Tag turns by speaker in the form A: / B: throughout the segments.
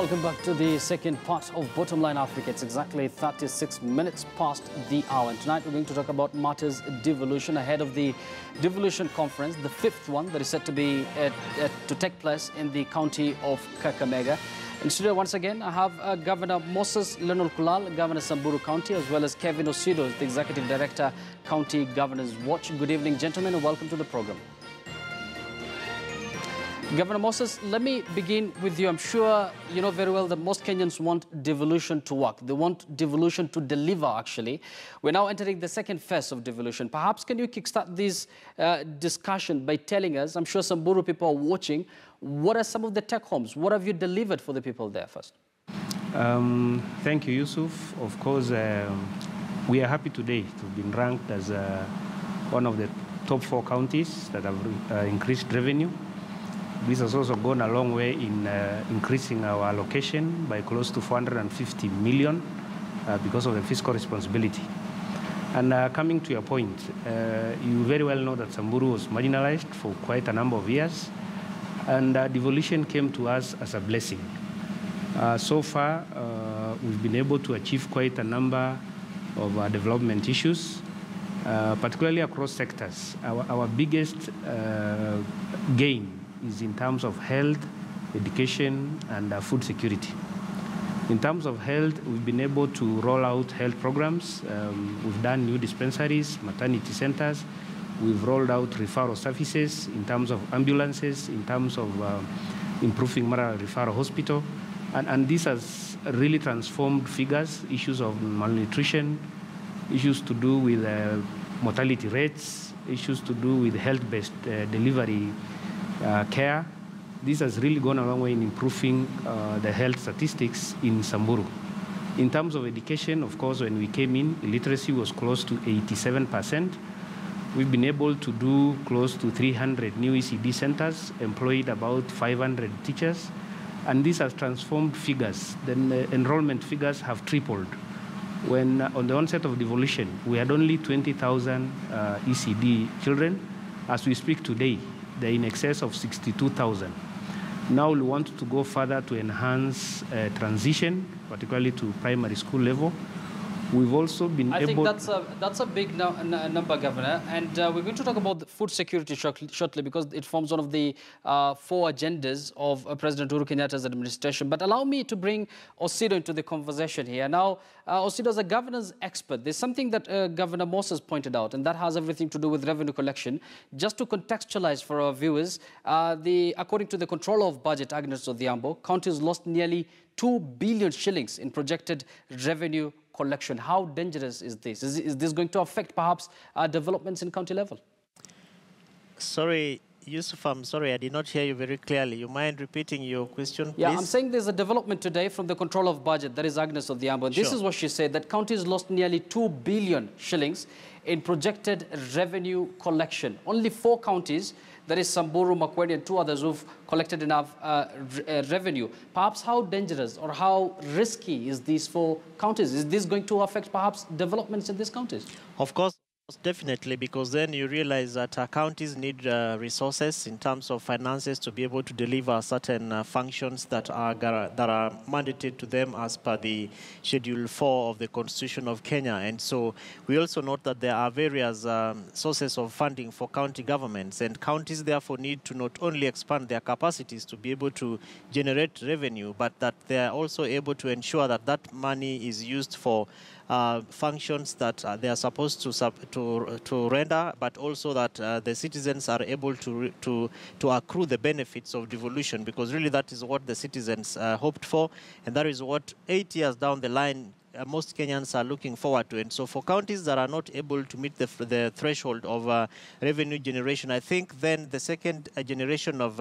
A: Welcome back to the second part of Bottomline Africa. It's exactly 36 minutes past the hour. And tonight we're going to talk about matters devolution ahead of the devolution conference, the fifth one that is set to be to take place in the county of Kakamega. In studio once again, I have Governor Moses Leonard Kulal, Governor Samburu County, as well as Kevin Osido, the Executive Director, County Governors Watch. Good evening, gentlemen, and welcome to the program. Governor Moses, let me begin with you. I'm sure you know very well that most Kenyans want devolution to work. They want devolution to deliver, actually. We're now entering the second phase of devolution. Perhaps can you kickstart this discussion by telling us, I'm sure some Samburu people are watching, what are some of the take-homes? What have you delivered for the people there first?
B: Thank you, Yusuf. Of course, we are happy today to have been ranked as one of the top 4 counties that have increased revenue. This has also gone a long way in increasing our allocation by close to 450 million because of the fiscal responsibility. And coming to your point, you very well know that Samburu was marginalized for quite a number of years, and devolution came to us as a blessing. So far, we've been able to achieve quite a number of development issues, particularly across sectors. Our biggest gain is in terms of health, education, and food security. In terms of health, we've been able to roll out health programs. We've done new dispensaries, maternity centers. We've rolled out referral services in terms of ambulances, in terms of improving Mara Referral Hospital. And this has really transformed figures, issues of malnutrition, issues to do with mortality rates, issues to do with health-based delivery care. This has really gone a long way in improving the health statistics in Samburu. In terms of education, of course, when we came in, illiteracy was close to 87%. We've been able to do close to 300 new ECD centers, employed about 500 teachers, and this has transformed figures. The enrollment figures have tripled. When on the onset of devolution, we had only 20,000 ECD children. As we speak today, they're in excess of 62,000. Now we want to go further to enhance transition, particularly to primary school level. We've also been able...
A: I think that's a big number, Governor. And we're going to talk about the food security shortly because it forms one of the 4 agendas of President Uhuru Kenyatta's administration. But allow me to bring Osido into the conversation here. Now, Osido, as a governor's expert, there's something that Governor Moses pointed out, and that has everything to do with revenue collection. Just to contextualize for our viewers, according to the Controller of Budget, Agnes Odhiambo, counties lost nearly 2 billion shillings in projected revenue collection. How dangerous is this? Is this going to affect perhaps developments in county level?
C: Sorry, Yusuf, I'm sorry, I did not hear you very clearly. You mind repeating your question, please?
A: Yeah, I'm saying there's a development today from the Controller of Budget, that is Agnes Odhiambo. And this is what she said, that counties lost nearly 2 billion shillings in projected revenue collection. Only 4 counties, that is Samburu, Makueni, and 2 others who've collected enough revenue. Perhaps how dangerous or how risky is these 4 counties? Is this going to affect perhaps developments in these counties?
C: Of course. Definitely, because then you realize that counties need resources in terms of finances to be able to deliver certain functions that are mandated to them as per the Schedule 4 of the Constitution of Kenya. And so we also note that there are various sources of funding for county governments, and counties therefore need to not only expand their capacities to be able to generate revenue, but that they are also able to ensure that that money is used for functions that they are supposed to render, but also that the citizens are able to accrue the benefits of devolution, because really that is what the citizens hoped for, and that is what 8 years down the line most Kenyans are looking forward to. And so for counties that are not able to meet the threshold of revenue generation, I think then the second generation of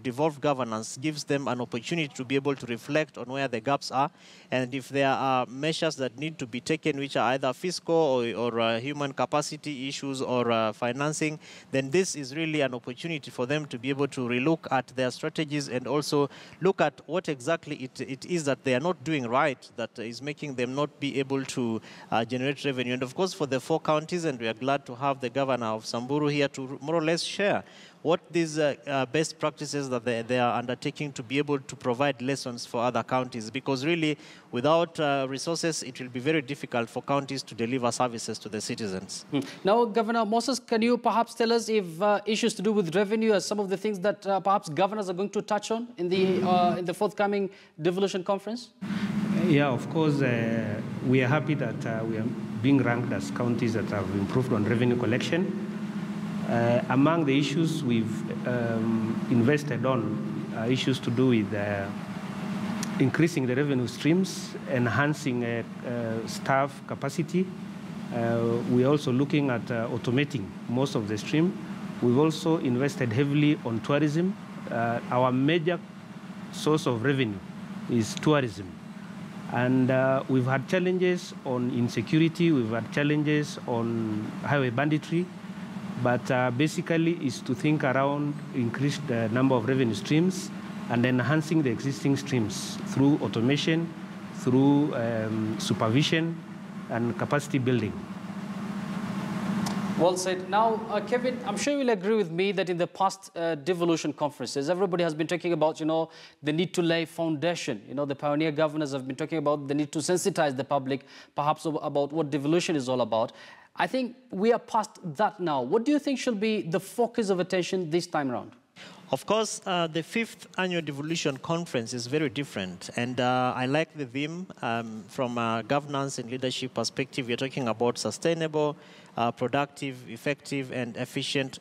C: devolved governance gives them an opportunity to be able to reflect on where the gaps are, and if there are measures that need to be taken which are either fiscal or human capacity issues or financing, then this is really an opportunity for them to be able to relook at their strategies and also look at what exactly it is that they are not doing right that is making them not be able to generate revenue. And of course, for the 4 counties, and we are glad to have the governor of Samburu here to more or less share what these best practices that they are undertaking to be able to provide lessons for other counties, because really without resources it will be very difficult for counties to deliver services to the citizens.
A: Now, Governor Moses, can you perhaps tell us if issues to do with revenue are some of the things that perhaps governors are going to touch on in the forthcoming devolution conference?
B: Yeah, of course, we are happy that we are being ranked as counties that have improved on revenue collection. Among the issues we've invested on are issues to do with increasing the revenue streams, enhancing staff capacity. We're also looking at automating most of the stream. We've also invested heavily on tourism. Our major source of revenue is tourism. And we've had challenges on insecurity, we've had challenges on highway banditry, but basically is to think around increased number of revenue streams and enhancing the existing streams through automation, through supervision and capacity building.
A: Well said. Now, Kevin, I'm sure you'll agree with me that in the past devolution conferences, everybody has been talking about, the need to lay foundation. The pioneer governors have been talking about the need to sensitize the public, perhaps about what devolution is all about. I think we are past that now. What do you think should be the focus of attention this time around?
C: Of course, the 5th Annual Devolution Conference is very different, and I like the theme from a governance and leadership perspective. We're talking about sustainable, productive, effective, and efficient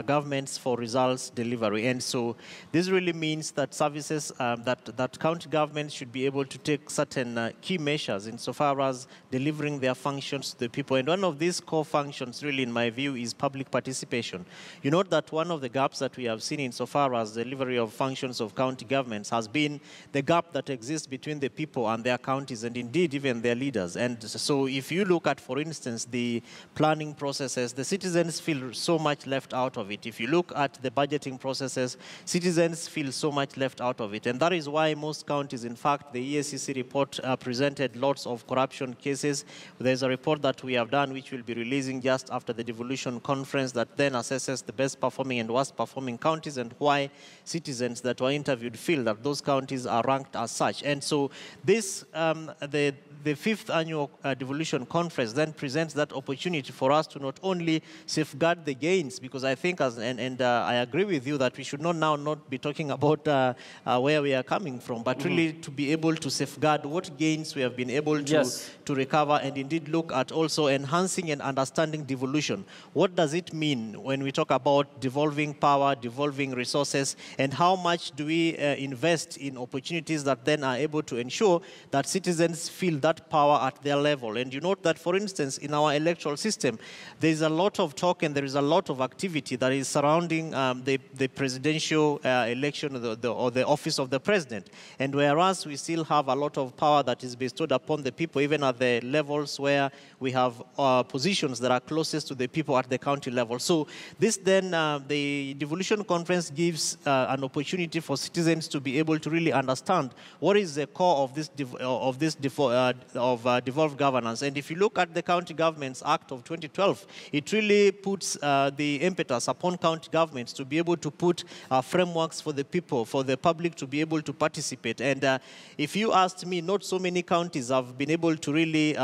C: governments for results delivery. And so this really means that services, that county governments should be able to take certain key measures insofar as delivering their functions to the people. And one of these core functions, really, in my view, is public participation. You note that one of the gaps that we have seen insofar as delivery of functions of county governments has been the gap that exists between the people and their counties, and indeed even their leaders. And so if you look at, for instance, the planning processes, the citizens feel so much left out of it. If you look at the budgeting processes, citizens feel so much left out of it. And that is why most counties, in fact, the EACC report presented lots of corruption cases. There's a report that we have done, which we'll be releasing just after the devolution conference, that then assesses the best performing and worst performing counties and why citizens that were interviewed feel that those counties are ranked as such. And so this, the 5th Annual Devolution Conference then presents that opportunity for us to not only safeguard the gains, because I think, I agree with you that we should not be talking about where we are coming from, but really to be able to safeguard what gains we have been able to recover, and indeed look at also enhancing and understanding devolution. What does it mean when we talk about devolving power, devolving resources, and how much do we invest in opportunities that then are able to ensure that citizens feel that power at their level? And you note that, for instance, in our electoral system, there is a lot of talk and there is a lot of activity that is surrounding the presidential election or the office of the president. And whereas we still have a lot of power that is bestowed upon the people, even at the levels where we have positions that are closest to the people at the county level. So this then, the devolution conference gives an opportunity for citizens to be able to really understand what is the core of this devolved governance. And if you look at the County Governments Act of 2012, it really puts the impetus upon county governments to be able to put frameworks for the people, for the public to be able to participate. And if you asked me, not so many counties have been able to really,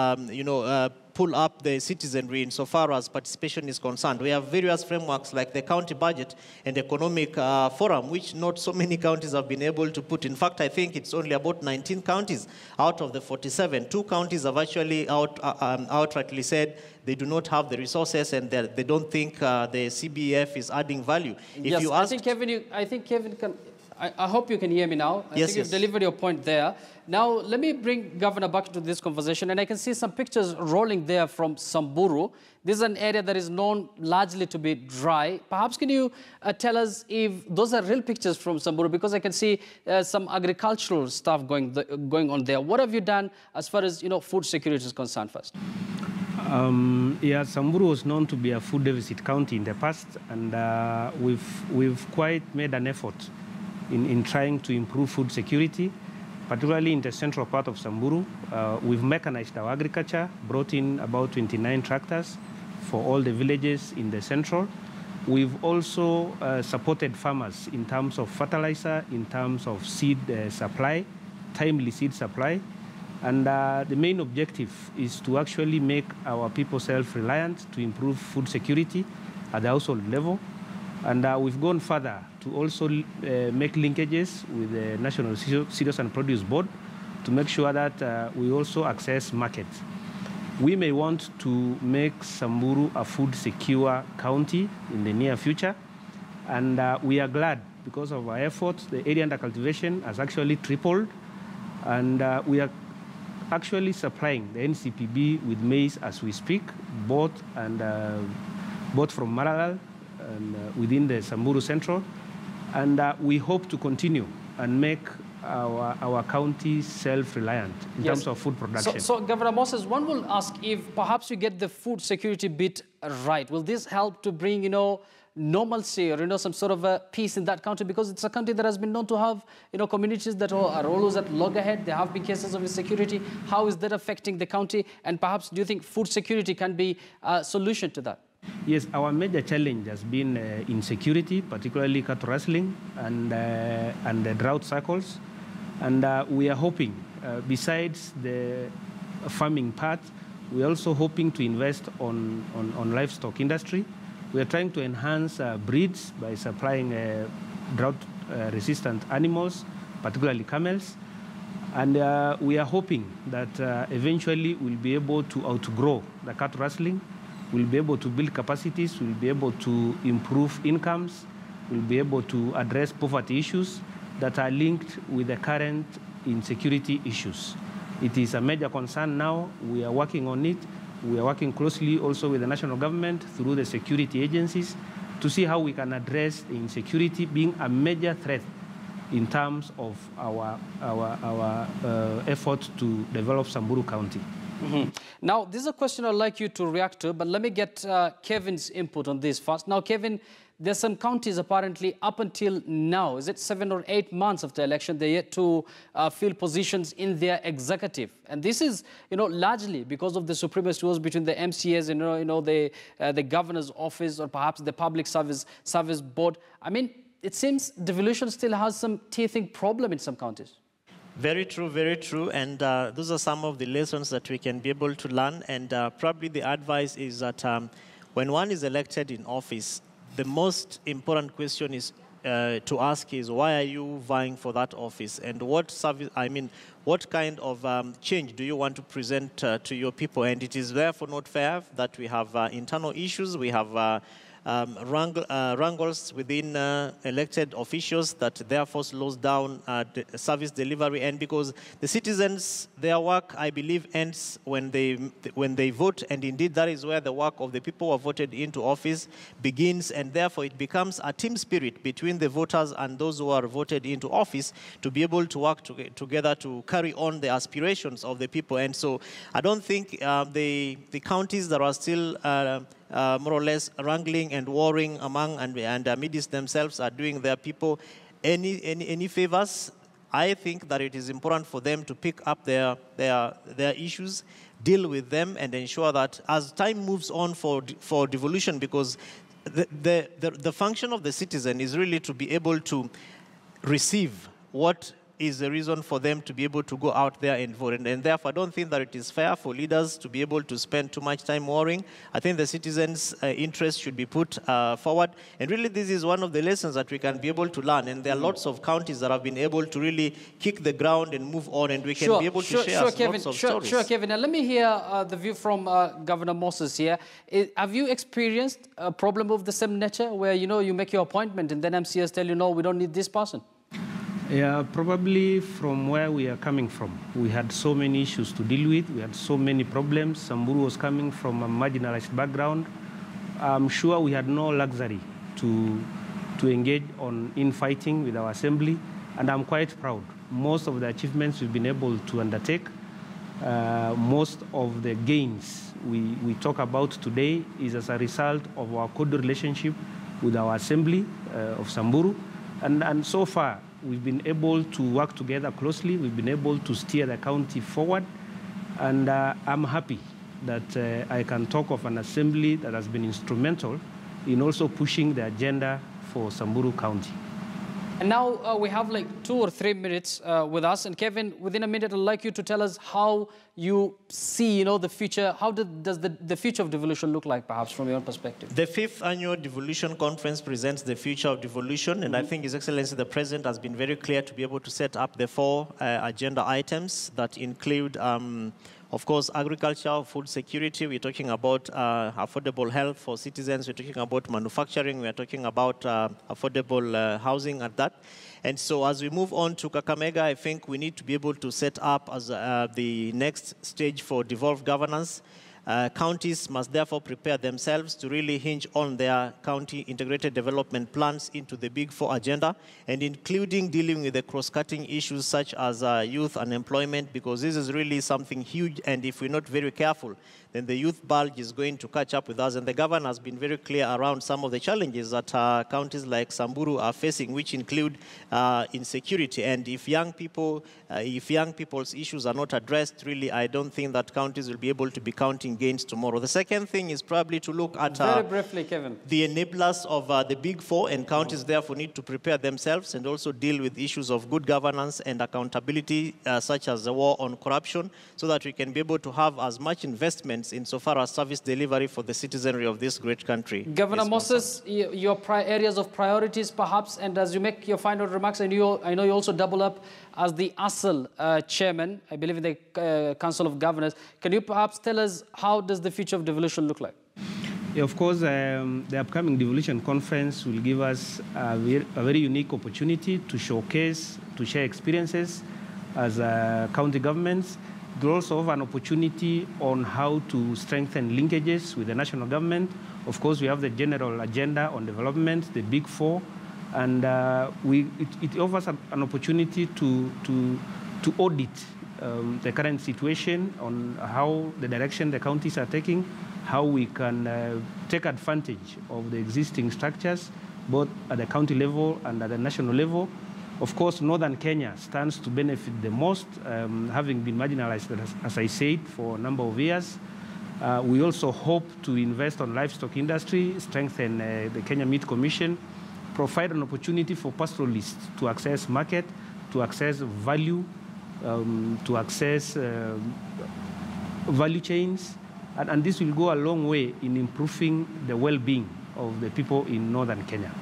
C: pull up the citizenry insofar as participation is concerned. We have various frameworks like the county budget and economic forum, which not so many counties have been able to put. In fact, I think it's only about 19 counties out of the 47. 2 counties have actually outrightly said they do not have the resources and they don't think the CBF is adding value. If you ask,
A: I think Kevin can. I hope you can hear me now. I think you've delivered your point there. Now, let me bring Governor back into this conversation. And I can see some pictures rolling there from Samburu. This is an area that is known largely to be dry. Perhaps can you tell us if those are real pictures from Samburu? Because I can see some agricultural stuff going on there. What have you done as far as food security is concerned first?
B: Samburu was known to be a food deficit county in the past. And we've quite made an effort in trying to improve food security, particularly in the central part of Samburu. We've mechanized our agriculture, brought in about 29 tractors for all the villages in the central. We've also supported farmers in terms of fertilizer, in terms of seed supply, timely seed supply. And the main objective is to actually make our people self-reliant, to improve food security at the household level. And we've gone further to also make linkages with the National Cereals and Produce Board to make sure that we also access markets. We may want to make Samburu a food-secure county in the near future, and we are glad because of our efforts. The area under cultivation has actually tripled, and we are actually supplying the NCPB with maize as we speak, both from Maralal and within the Samburu Central, and we hope to continue and make our county self-reliant in terms of food production.
A: So, Governor Moses, one will ask if perhaps you get the food security bit right. Will this help to bring, normalcy or, some sort of a peace in that country? Because it's a country that has been known to have, communities that are always at loggerhead. There have been cases of insecurity. How is that affecting the county? And perhaps do you think food security can be a solution to that?
B: Yes, our major challenge has been insecurity, particularly cattle rustling and the drought cycles. And we are hoping, besides the farming part, we are also hoping to invest on livestock industry. We are trying to enhance breeds by supplying drought-resistant animals, particularly camels. And we are hoping that eventually we'll be able to outgrow the cattle rustling. We'll be able to build capacities. We'll be able to improve incomes. We'll be able to address poverty issues that are linked with the current insecurity issues. It is a major concern now. We are working on it. We are working closely also with the national government through the security agencies to see how we can address the insecurity being a major threat in terms of our efforts to develop Samburu County.
A: Mm-hmm. Now, this is a question I'd like you to react to, but let me get Kevin's input on this first. Now, Kevin, there's some counties apparently up until now, is it 7 or 8 months of the election, they're yet to fill positions in their executive. And this is, largely because of the supremacy wars between the MCAs and, the governor's office or perhaps the public service board. I mean, it seems devolution still has some teething problem in some counties.
C: Very true, very true. And those are some of the lessons that we can be able to learn. And probably the advice is that when one is elected in office, the most important question is to ask is, why are you vying for that office? And what service, what kind of change do you want to present to your people? And it is therefore not fair that we have internal issues, we have wrangles within elected officials that therefore slows down service delivery. And because the citizens, their work, I believe, ends when they vote, and indeed that is where the work of the people who are voted into office begins, and therefore it becomes a team spirit between the voters and those who are voted into office to be able to work together to carry on the aspirations of the people. And so I don't think the counties that are still more or less wrangling and warring among and amidst themselves are doing their people any favors. I think that it is important for them to pick up their issues, deal with them, and ensure that as time moves on for devolution, because the function of the citizen is really to be able to receive what is the reason for them to be able to go out there and vote. And therefore, I don't think that it is fair for leaders to be able to spend too much time worrying. I think the citizens' interest should be put forward. And really, this is one of the lessons that we can be able to learn. And there are lots of counties that have been able to really kick the ground and move on, and we can be able to share lots of stories. Sure, Kevin.
A: Now, let me hear the view from Governor Moses here. Have you experienced a problem of the same nature where, you make your appointment and then MCS tell you, no, we don't need this person?
B: Yeah, probably from where we are coming from. We had so many issues to deal with. We had so many problems. Samburu was coming from a marginalized background. I'm sure we had no luxury to engage on infighting with our assembly, and I'm quite proud. Most of the achievements we've been able to undertake, most of the gains we talk about today is as a result of our good relationship with our assembly of Samburu, and so far, we've been able to work together closely. We've been able to steer the county forward. And I'm happy that I can talk of an assembly that has been instrumental in also pushing the agenda for Samburu County.
A: And now we have like 2 or 3 minutes with us. And Kevin, within a minute, I'd like you to tell us how you see, the future. How does the future of devolution look like, perhaps, from your perspective?
C: The 5th Annual Devolution Conference presents the future of devolution. And I think His Excellency, the President, has been very clear to be able to set up the 4 agenda items that include of course, agriculture, food security. We're talking about affordable health for citizens. We're talking about manufacturing. We're talking about affordable housing at that. And so as we move on to Kakamega, I think we need to be able to set up as the next stage for devolved governance. Counties must therefore prepare themselves to really hinge on their county integrated development plans into the Big 4 agenda, and including dealing with the cross-cutting issues such as youth unemployment, because this is really something huge, and if we're not very careful, then the youth bulge is going to catch up with us. And the governor has been very clear around some of the challenges that counties like Samburu are facing, which include insecurity. And if young people's issues are not addressed, really, I don't think that counties will be able to be counting gains tomorrow. The second thing is probably to look at
A: very briefly, Kevin,
C: the enablers of the Big 4, and counties therefore need to prepare themselves and also deal with issues of good governance and accountability, such as the war on corruption, so that we can be able to have as much investments insofar as service delivery for the citizenry of this great country.
A: Governor Moses, your areas of priorities, perhaps, and as you make your final remarks, I know you also double up as the ASL chairman, I believe in the Council of Governors. Can you perhaps tell us how does the future of devolution look like?
B: Yeah, of course, the upcoming devolution conference will give us a very unique opportunity to showcase, to share experiences as county governments. They also have an opportunity on how to strengthen linkages with the national government. Of course, we have the general agenda on development, the Big 4, and it offers an opportunity to audit the current situation on how the direction the counties are taking, how we can take advantage of the existing structures, both at the county level and at the national level. Of course, Northern Kenya stands to benefit the most, having been marginalized, as I said, for a number of years. We also hope to invest on livestock industry, strengthen the Kenya Meat Commission, provide an opportunity for pastoralists to access market, to access value, to access value chains, and this will go a long way in improving the well-being of the people in Northern Kenya.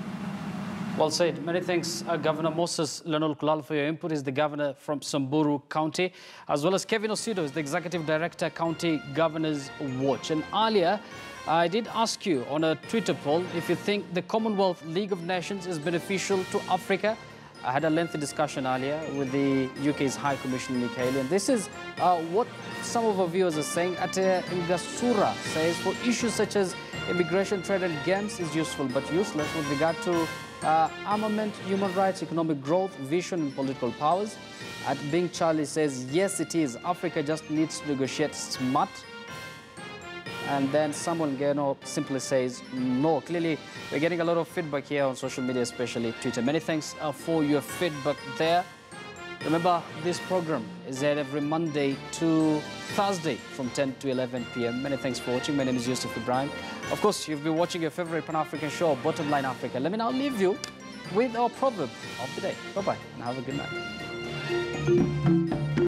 A: Well said. Many thanks, Governor Moses Leonard Kulal, for your input. He's the governor from Samburu County, as well as Kevin Osido is the executive director, County Governors Watch. And earlier, I did ask you on a Twitter poll if you think the Commonwealth League of Nations is beneficial to Africa. I had a lengthy discussion earlier with the UK's High Commissioner, Nikki Haley, and this is what some of our viewers are saying. Ate Ngasura says, for issues such as immigration, trade and games is useful but useless with regard to armament, human rights, economic growth, vision and political powers. At Bing Charlie says, yes, it is. Africa just needs to negotiate smart. And then Samuel Ngeno simply says, no. Clearly, we're getting a lot of feedback here on social media, especially Twitter. Many thanks for your feedback there. Remember, this program is aired every Monday to Thursday from 10 to 11 p.m. Many thanks for watching. My name is Yusuf Ibrahim. Of course, you've been watching your favorite Pan-African show, Bottomline Africa. Let me now leave you with our proverb of the day. Bye-bye, and have a good night.